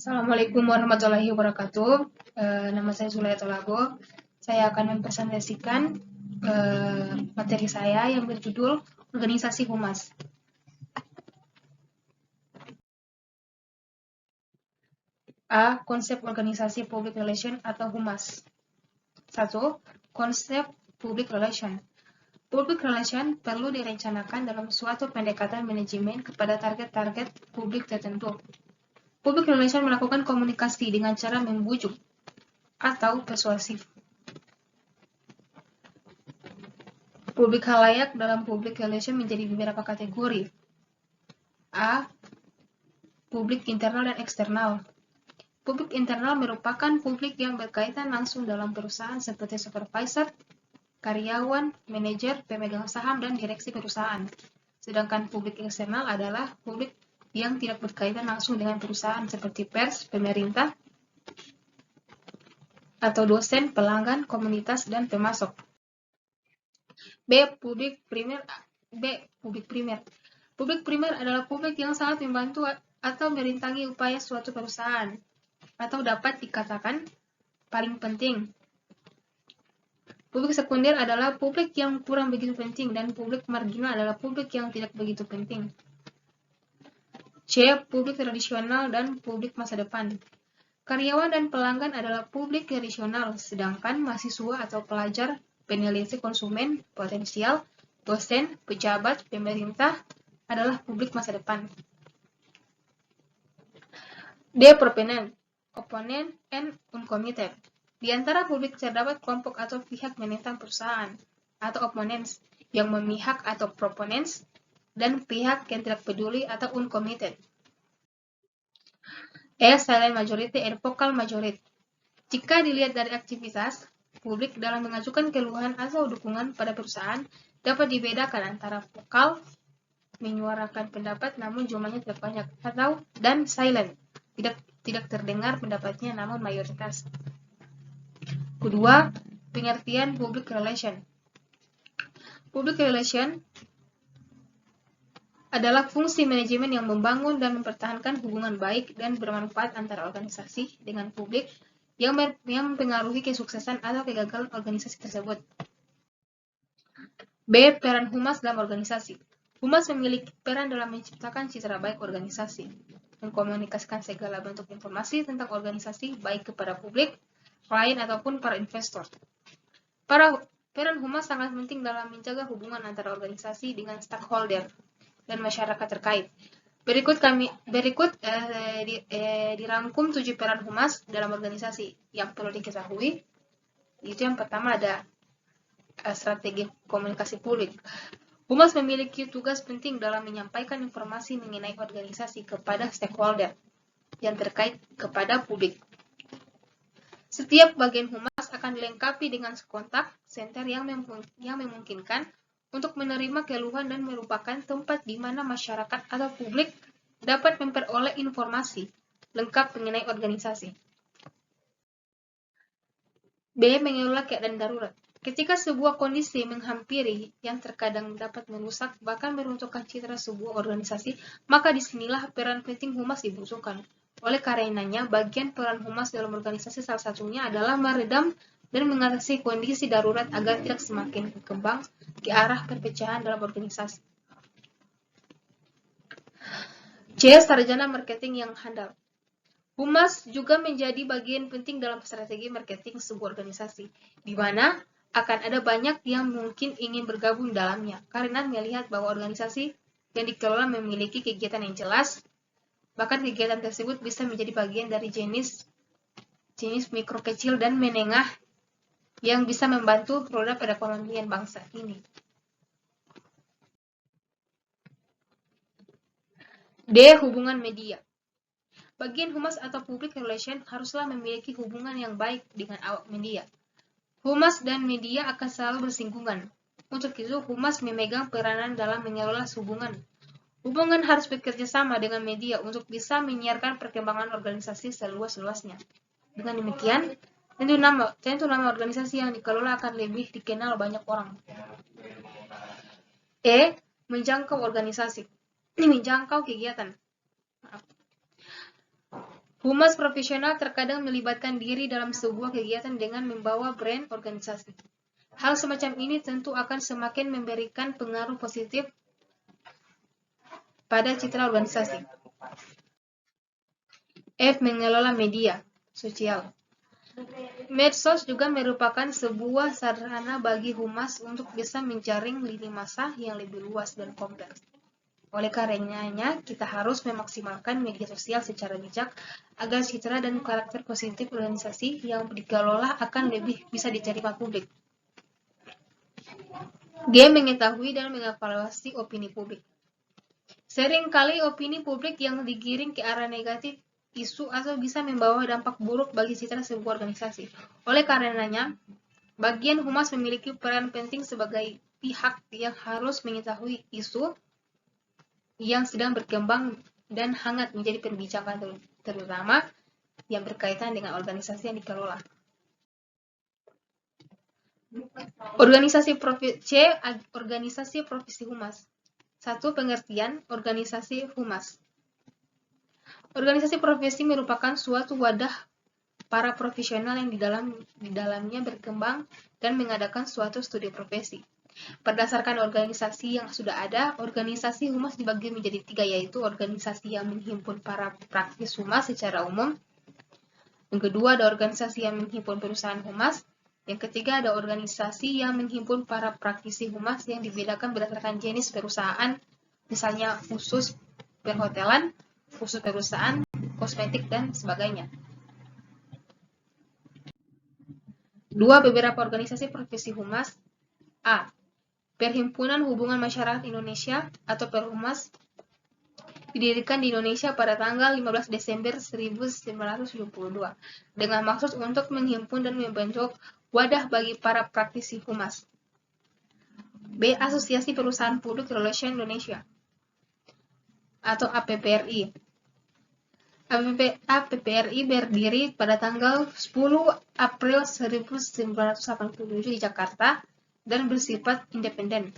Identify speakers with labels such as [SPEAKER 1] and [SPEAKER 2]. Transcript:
[SPEAKER 1] Assalamualaikum warahmatullahi wabarakatuh. Nama saya Zulaya Tolago. Saya akan mempresentasikan materi saya yang berjudul Organisasi Humas. A. Konsep organisasi public relation atau Humas. 1. Konsep public relation. Public relation perlu direncanakan dalam suatu pendekatan manajemen kepada target-target publik tertentu. Public relation melakukan komunikasi dengan cara membujuk atau persuasif. Publik khalayak dalam public relation menjadi beberapa kategori. A. Publik internal dan eksternal. Publik internal merupakan publik yang berkaitan langsung dalam perusahaan seperti supervisor, karyawan, manajer, pemegang saham, dan direksi perusahaan. Sedangkan publik eksternal adalah publik yang tidak berkaitan langsung dengan perusahaan seperti pers, pemerintah, atau dosen, pelanggan, komunitas, dan pemasok. B. Publik primer. Publik primer adalah publik yang sangat membantu atau merintangi upaya suatu perusahaan, atau dapat dikatakan paling penting. Publik sekunder adalah publik yang kurang begitu penting, dan publik marginal adalah publik yang tidak begitu penting. C. Publik tradisional dan publik masa depan. Karyawan dan pelanggan adalah publik tradisional, sedangkan mahasiswa atau pelajar, peneliti, konsumen, potensial, dosen, pejabat, pemerintah adalah publik masa depan. D. Proponent, opponent, and uncommitted. Di antara publik terdapat kelompok atau pihak menentang perusahaan, atau opponents, yang memihak atau proponents, dan pihak yang tidak peduli atau uncommitted. E. Silent majority and vocal majority. Jika dilihat dari aktivitas, publik dalam mengajukan keluhan atau dukungan pada perusahaan dapat dibedakan antara vokal, menyuarakan pendapat namun jumlahnya tidak banyak, dan silent, tidak terdengar pendapatnya namun mayoritas. Kedua, pengertian public relation. Public relation adalah fungsi manajemen yang membangun dan mempertahankan hubungan baik dan bermanfaat antara organisasi dengan publik yang mempengaruhi kesuksesan atau kegagalan organisasi tersebut. B. Peran humas dalam organisasi. Humas memiliki peran dalam menciptakan citra baik organisasi, mengkomunikasikan segala bentuk informasi tentang organisasi baik kepada publik, klien, ataupun para investor. Peran humas sangat penting dalam menjaga hubungan antara organisasi dengan stakeholder dan masyarakat terkait. Berikut dirangkum 7 peran humas dalam organisasi yang perlu diketahui. Itu yang pertama ada strategi komunikasi publik. Humas memiliki tugas penting dalam menyampaikan informasi mengenai organisasi kepada stakeholder yang terkait kepada publik. Setiap bagian humas akan dilengkapi dengan kontak center yang memungkinkan untuk menerima keluhan dan merupakan tempat di mana masyarakat atau publik dapat memperoleh informasi lengkap mengenai organisasi. B. Mengelola keadaan darurat. Ketika sebuah kondisi menghampiri yang terkadang dapat merusak bahkan meruntuhkan citra sebuah organisasi, maka disinilah peran penting humas dibutuhkan. Oleh karenanya, bagian peran humas dalam organisasi salah satunya adalah meredam dan mengatasi kondisi darurat agar tidak semakin berkembang ke arah perpecahan dalam organisasi. C. Sarjana marketing yang handal. Humas juga menjadi bagian penting dalam strategi marketing sebuah organisasi, di mana akan ada banyak yang mungkin ingin bergabung dalamnya, karena melihat bahwa organisasi yang dikelola memiliki kegiatan yang jelas, bahkan kegiatan tersebut bisa menjadi bagian dari jenis mikro kecil dan menengah yang bisa membantu roda perekonomian bangsa ini. D. Hubungan media. Bagian humas atau public relation haruslah memiliki hubungan yang baik dengan awak media. Humas dan media akan selalu bersinggungan. Untuk itu, humas memegang peranan dalam mengelola hubungan. Hubungan harus bekerja sama dengan media untuk bisa menyiarkan perkembangan organisasi seluas-luasnya. Dengan demikian, tentu nama organisasi yang dikelola akan lebih dikenal banyak orang. E. Menjangkau organisasi. Menjangkau kegiatan. Humas profesional terkadang melibatkan diri dalam sebuah kegiatan dengan membawa brand organisasi. Hal semacam ini tentu akan semakin memberikan pengaruh positif pada citra organisasi. F. Mengelola media sosial. Medsos juga merupakan sebuah sarana bagi humas untuk bisa menjaring lini massa yang lebih luas dan kompleks. Oleh karenanya, kita harus memaksimalkan media sosial secara bijak agar citra dan karakter positif organisasi yang dikelola akan lebih bisa diterima publik. G. Mengetahui dan mengevaluasi opini publik. Seringkali opini publik yang digiring ke arah negatif isu atau bisa membawa dampak buruk bagi citra sebuah organisasi. Oleh karenanya, bagian humas memiliki peran penting sebagai pihak yang harus mengetahui isu yang sedang berkembang dan hangat menjadi perbincangan, terutama yang berkaitan dengan organisasi yang dikelola. Organisasi profesi humas. 1. Pengertian organisasi humas. Organisasi profesi merupakan suatu wadah para profesional yang di dalamnya berkembang dan mengadakan suatu studi profesi. Berdasarkan organisasi yang sudah ada, organisasi humas dibagi menjadi 3, yaitu organisasi yang menghimpun para praktis humas secara umum. Yang kedua, ada organisasi yang menghimpun perusahaan humas. Yang ketiga, ada organisasi yang menghimpun para praktisi humas yang dibedakan berdasarkan jenis perusahaan, misalnya khusus perhotelan, khusus perusahaan, kosmetik, dan sebagainya. 2. Beberapa organisasi profesi humas. A. Perhimpunan Hubungan Masyarakat Indonesia atau Perhumas didirikan di Indonesia pada tanggal 15 Desember 1972 dengan maksud untuk menghimpun dan membentuk wadah bagi para praktisi humas. B. Asosiasi Perusahaan Public Relations Indonesia atau APPRI. APPRI berdiri pada tanggal 10 April 1987 di Jakarta dan bersifat independen.